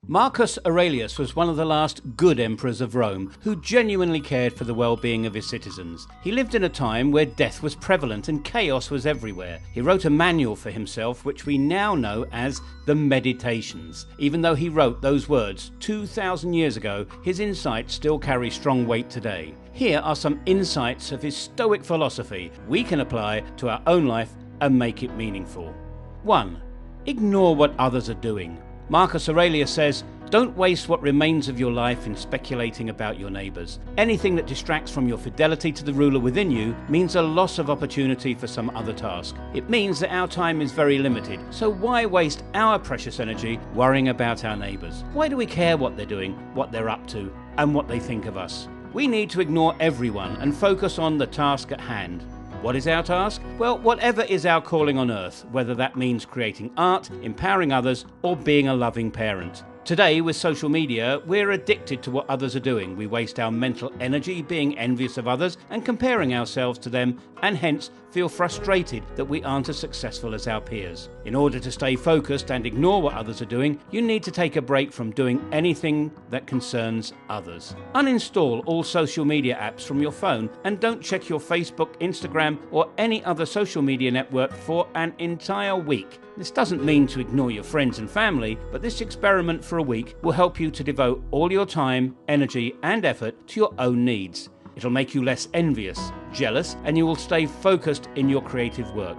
Marcus Aurelius was one of the last good emperors of Rome who genuinely cared for the well-being of his citizens. He lived in a time where death was prevalent and chaos was everywhere. He wrote a manual for himself which we now know as the Meditations. Even though he wrote those words 2,000 years ago, his insights still carry strong weight today. Here are some insights of his Stoic philosophy we can apply to our own life and make it meaningful. 1. Ignore what others are doing. Marcus Aurelius says, don't waste what remains of your life in speculating about your neighbours. Anything that distracts from your fidelity to the ruler within you means a loss of opportunity for some other task. It means that our time is very limited, so why waste our precious energy worrying about our neighbours? Why do we care what they're doing, what they're up to, and what they think of us? We need to ignore everyone and focus on the task at hand. What is our task? Well, whatever is our calling on earth, whether that means creating art, empowering others, or being a loving parent. Today, with social media, we're addicted to what others are doing. We waste our mental energy being envious of others and comparing ourselves to them, and hence feel frustrated that we aren't as successful as our peers. In order to stay focused and ignore what others are doing, you need to take a break from doing anything that concerns others. Uninstall all social media apps from your phone and don't check your Facebook, Instagram, or any other social media network for an entire week. This doesn't mean to ignore your friends and family, but this experiment for a week will help you to devote all your time, energy, and effort to your own needs. It'll make you less envious, jealous, and you will stay focused in your creative work.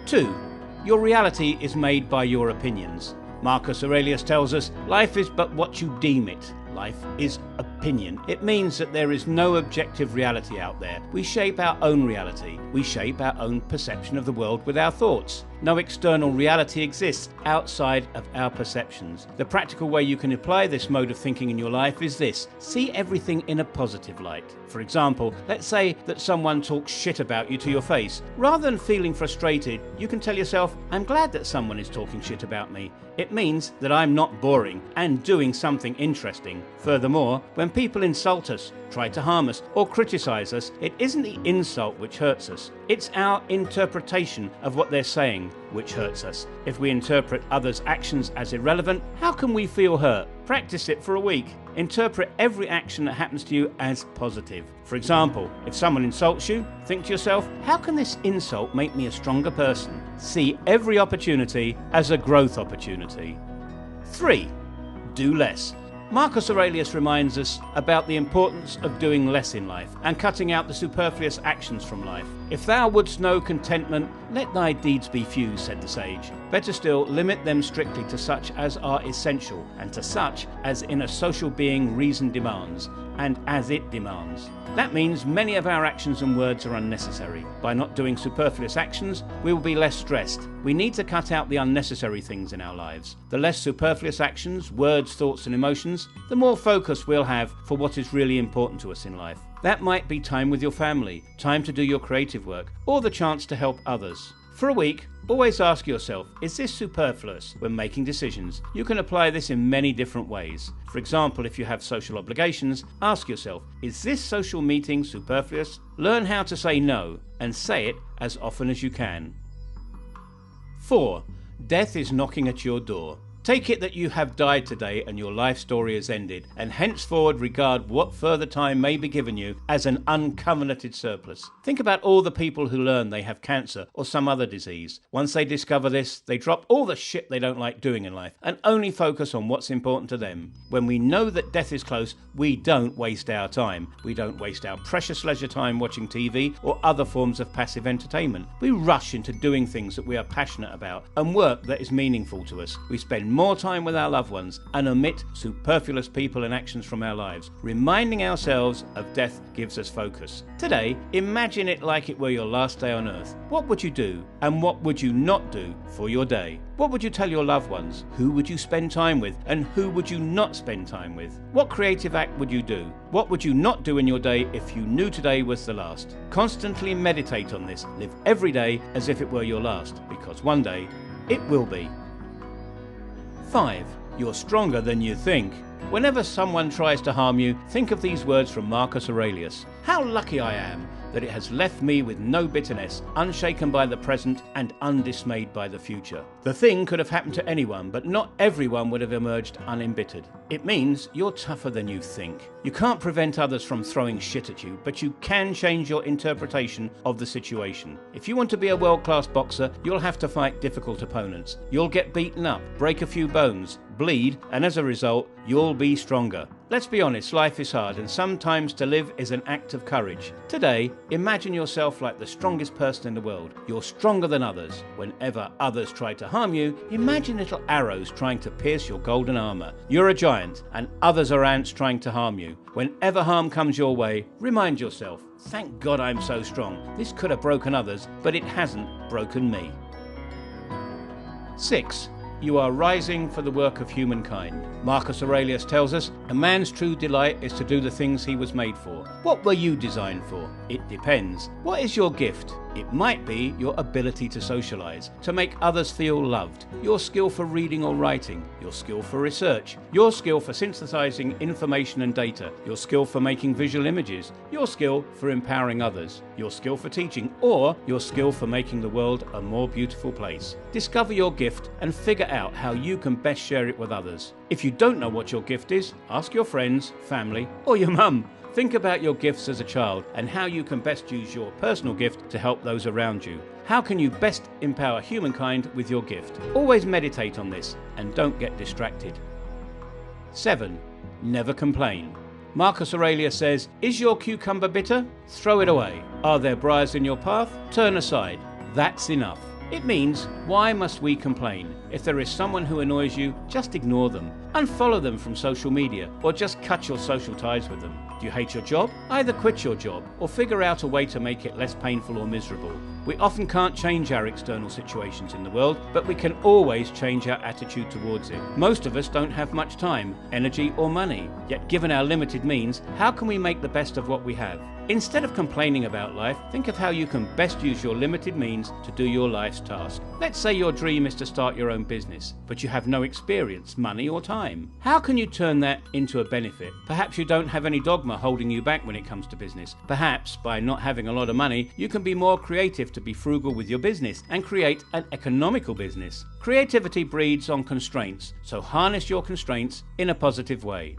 2. Your reality is made by your opinions. Marcus Aurelius tells us, life is but what you deem it. Life is opinion. It means that there is no objective reality out there. We shape our own reality. We shape our own perception of the world with our thoughts. No external reality exists outside of our perceptions. The practical way you can apply this mode of thinking in your life is this: see everything in a positive light. For example, let's say that someone talks shit about you to your face. Rather than feeling frustrated, you can tell yourself, I'm glad that someone is talking shit about me. It means that I'm not boring and doing something interesting. Furthermore, when people insult us, try to harm us, or criticize us, it isn't the insult which hurts us. It's our interpretation of what they're saying which hurts us. If we interpret others' actions as irrelevant, how can we feel hurt? Practice it for a week. Interpret every action that happens to you as positive. For example, if someone insults you, think to yourself, how can this insult make me a stronger person? See every opportunity as a growth opportunity. 3. Do less. Marcus Aurelius reminds us about the importance of doing less in life and cutting out the superfluous actions from life. If thou wouldst know contentment, let thy deeds be few, said the sage. Better still, limit them strictly to such as are essential, and to such as in a social being reason demands, and as it demands. That means many of our actions and words are unnecessary. By not doing superfluous actions, we will be less stressed. We need to cut out the unnecessary things in our lives. The less superfluous actions, words, thoughts, and emotions, the more focus we'll have for what is really important to us in life. That might be time with your family, time to do your creative work, or the chance to help others. For a week, always ask yourself, is this superfluous when making decisions? You can apply this in many different ways. For example, if you have social obligations, ask yourself, is this social meeting superfluous? Learn how to say no, and say it as often as you can. 4. Death is knocking at your door. Take it that you have died today and your life story has ended, and henceforward regard what further time may be given you as an uncovenanted surplus. Think about all the people who learn they have cancer or some other disease. Once they discover this, they drop all the shit they don't like doing in life and only focus on what's important to them. When we know that death is close, we don't waste our time. We don't waste our precious leisure time watching TV or other forms of passive entertainment. We rush into doing things that we are passionate about and work that is meaningful to us. We spend more time with our loved ones and omit superfluous people and actions from our lives. Reminding ourselves of death gives us focus. Today, imagine it like it were your last day on earth. What would you do and what would you not do for your day? What would you tell your loved ones? Who would you spend time with and who would you not spend time with? What creative act would you do? What would you not do in your day if you knew today was the last? Constantly meditate on this. Live every day as if it were your last, because one day it will be. 5. You're stronger than you think. Whenever someone tries to harm you, think of these words from Marcus Aurelius. How lucky I am that it has left me with no bitterness, unshaken by the present and undismayed by the future. The thing could have happened to anyone, but not everyone would have emerged unembittered. It means you're tougher than you think. You can't prevent others from throwing shit at you, but you can change your interpretation of the situation. If you want to be a world-class boxer, you'll have to fight difficult opponents. You'll get beaten up, break a few bones, bleed, and as a result, you'll be stronger. Let's be honest, life is hard, and sometimes to live is an act of courage. Today, imagine yourself like the strongest person in the world. You're stronger than others. Whenever others try to harm you, imagine little arrows trying to pierce your golden armor. You're a giant, and others are ants trying to harm you. Whenever harm comes your way, remind yourself, thank God I'm so strong. This could have broken others, but it hasn't broken me. 6. You are rising for the work of humankind. Marcus Aurelius tells us, a man's true delight is to do the things he was made for. What were you designed for? It depends. What is your gift? It might be your ability to socialize, to make others feel loved, your skill for reading or writing, your skill for research, your skill for synthesizing information and data, your skill for making visual images, your skill for empowering others, your skill for teaching, or your skill for making the world a more beautiful place. Discover your gift and figure out how you can best share it with others. If you don't know what your gift is, ask your friends, family, or your mum. Think about your gifts as a child and how you can best use your personal gift to help those around you. How can you best empower humankind with your gift? Always meditate on this and don't get distracted. 7. Never complain. Marcus Aurelius says, is your cucumber bitter? Throw it away. Are there briars in your path? Turn aside. That's enough. It means, why must we complain? If there is someone who annoys you, just ignore them. Unfollow them from social media, or just cut your social ties with them. Do you hate your job? Either quit your job, or figure out a way to make it less painful or miserable. We often can't change our external situations in the world, but we can always change our attitude towards it. Most of us don't have much time, energy, or money. Yet given our limited means, how can we make the best of what we have? Instead of complaining about life, think of how you can best use your limited means to do your life's task. Let's say your dream is to start your own business, but you have no experience, money, or time. How can you turn that into a benefit? Perhaps you don't have any dogma holding you back when it comes to business. Perhaps, by not having a lot of money, you can be more creative to be frugal with your business and create an economical business. Creativity breeds on constraints, so harness your constraints in a positive way.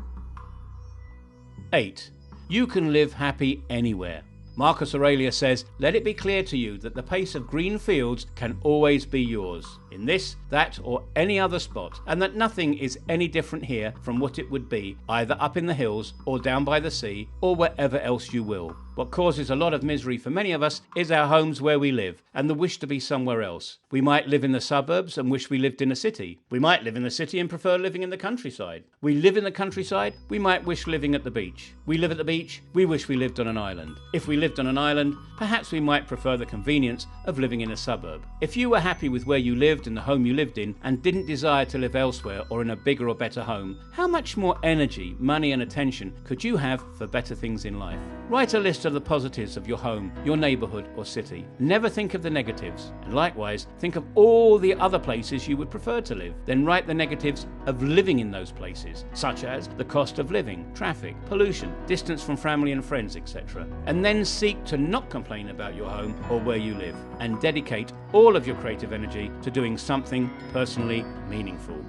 8. You can live happy anywhere. Marcus Aurelius says, let it be clear to you that the pace of green fields can always be yours, in this, that, or any other spot, and that nothing is any different here from what it would be, either up in the hills, or down by the sea, or wherever else you will. What causes a lot of misery for many of us is our homes where we live, and the wish to be somewhere else. We might live in the suburbs and wish we lived in a city. We might live in the city and prefer living in the countryside. We live in the countryside, we might wish living at the beach. We live at the beach, we wish we lived on an island. If we lived on an island, perhaps we might prefer the convenience of living in a suburb. If you were happy with where you lived and the home you lived in, and didn't desire to live elsewhere or in a bigger or better home, how much more energy, money and attention could you have for better things in life? Write a list of the positives of your home, your neighbourhood or city. Never think of the negatives, and likewise think of all the other places you would prefer to live. Then write the negatives of living in those places, such as the cost of living, traffic, pollution, distance from family and friends, etc. And then seek to not complain about your home or where you live, and dedicate all of your creative energy to doing something personally meaningful.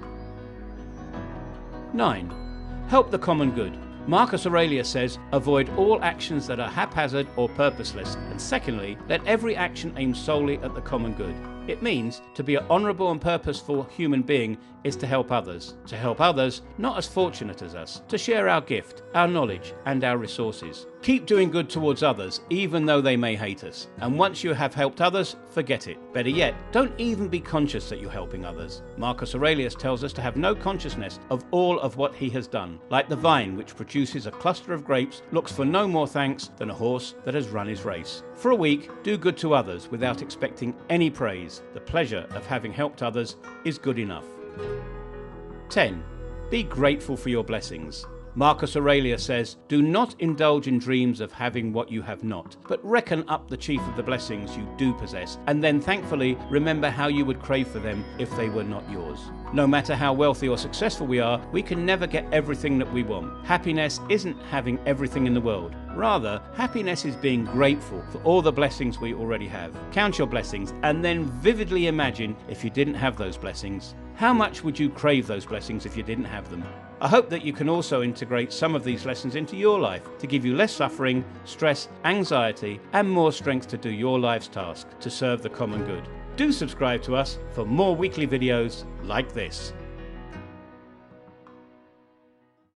9. Help the common good. Marcus Aurelius says, avoid all actions that are haphazard or purposeless, and secondly, let every action aim solely at the common good. It means to be an honourable and purposeful human being is to help others. To help others, not as fortunate as us. To share our gift, our knowledge and our resources. Keep doing good towards others, even though they may hate us. And once you have helped others, forget it. Better yet, don't even be conscious that you're helping others. Marcus Aurelius tells us to have no consciousness of all of what he has done. Like the vine which produces a cluster of grapes, looks for no more thanks than a horse that has run his race. For a week, do good to others without expecting any praise. The pleasure of having helped others is good enough. 10. Be grateful for your blessings. Marcus Aurelius says, "Do not indulge in dreams of having what you have not, but reckon up the chief of the blessings you do possess, and then thankfully remember how you would crave for them if they were not yours." No matter how wealthy or successful we are, we can never get everything that we want. Happiness isn't having everything in the world. Rather, happiness is being grateful for all the blessings we already have. Count your blessings and then vividly imagine if you didn't have those blessings. How much would you crave those blessings if you didn't have them? I hope that you can also integrate some of these lessons into your life to give you less suffering, stress, anxiety, and more strength to do your life's task to serve the common good. Do subscribe to us for more weekly videos like this.